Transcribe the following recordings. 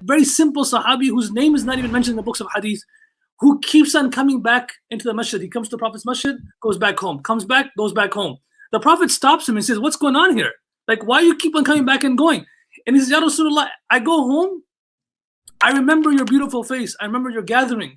very simple Sahabi whose name is not even mentioned in the books of hadith, who keeps on coming back into the masjid. He comes to the Prophet's masjid, goes back home, comes back, goes back home. The Prophet stops him and says, what's going on here? Like, why you keep on coming back and going? And he says, Ya Rasulullah, I go home, I remember your beautiful face, I remember your gathering,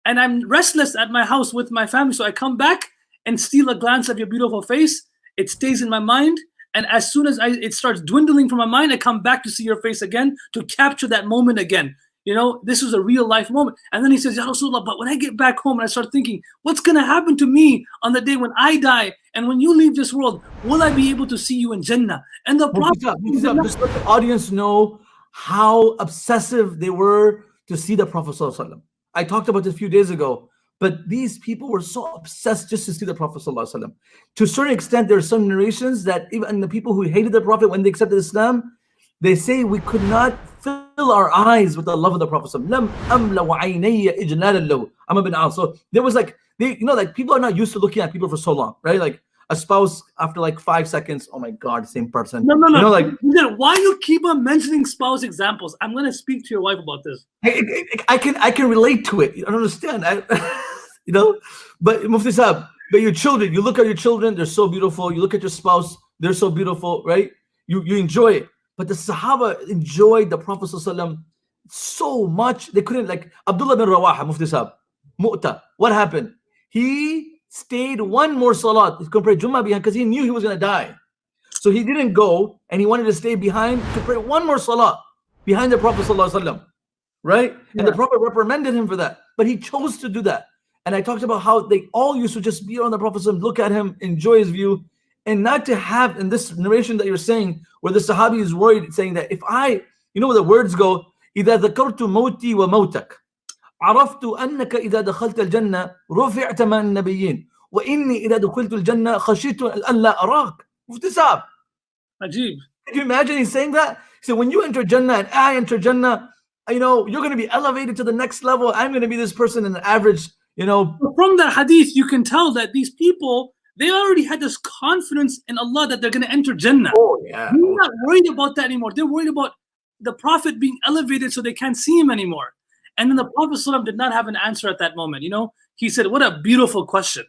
and I'm restless at my house with my family, so I come back and steal a glance of your beautiful face. It stays in my mind, and as soon as it starts dwindling from my mind, I come back to see your face again, to capture that moment again. You know, this was a real life moment. And then he says, Ya Rasulullah, but when I get back home and I start thinking, what's going to happen to me on the day when I die and when you leave this world, will I be able to see you in Jannah? And the Prophet, just let the audience know how obsessive they were to see the Prophet ﷺ. I talked about this a few days ago, but these people were so obsessed just to see the Prophet ﷺ. To a certain extent, there are some narrations that even the people who hated the Prophet, when they accepted Islam, they say we could not fill our eyes with the love of the Prophet. So there was like, like people are not used to looking at people for so long, right? Like a spouse after like 5 seconds, oh my God, same person. No. You know, like, why you keep on mentioning spouse examples? I'm going to speak to your wife about this. I can relate to it. I don't understand. But Mufti Sahab, but your children, you look at your children, they're so beautiful. You look at your spouse, they're so beautiful, right? You enjoy it. But the Sahaba enjoyed the Prophet ﷺ so much, they couldn't, like Abdullah bin Rawaha, Mufti Sahab, Miftaah. What happened? He stayed one more salat, he could pray Jummah behind, because he knew he was going to die. So he didn't go, and he wanted to stay behind to pray one more salat behind the Prophet ﷺ, right? Yeah. And the Prophet reprimanded him for that, but he chose to do that. And I talked about how they all used to just be around the Prophet ﷺ, look at him, enjoy his view, and not to have, in this narration that you're saying, where the Sahabi is worried, saying that if I, where the words go, إِذَا ذَكَرْتُ مَوْتِي وَمَوْتَكَ عَرَفْتُ أَنَّكَ إِذَا دَخَلْتَ الْجَنَّةِ رُفِعْتَ مَعَ النَّبِيِّينَ وَإِنِّي إِذَا دَخَلْتُ الْجَنَّةِ خَشِيتُ أَنْ لَا أَرَاكَ. Mufti Sahab. Ajib. Can you imagine he's saying that? He said, when you enter Jannah and I enter Jannah, you're going to be elevated to the next level. I'm going to be this person in an average, From that hadith, you can tell that these people, they already had this confidence in Allah that they're going to enter Jannah. Oh, yeah. They're not worried about that anymore. They're worried about the Prophet being elevated so they can't see him anymore. And then the Prophet ﷺ did not have an answer at that moment. He said, what a beautiful question.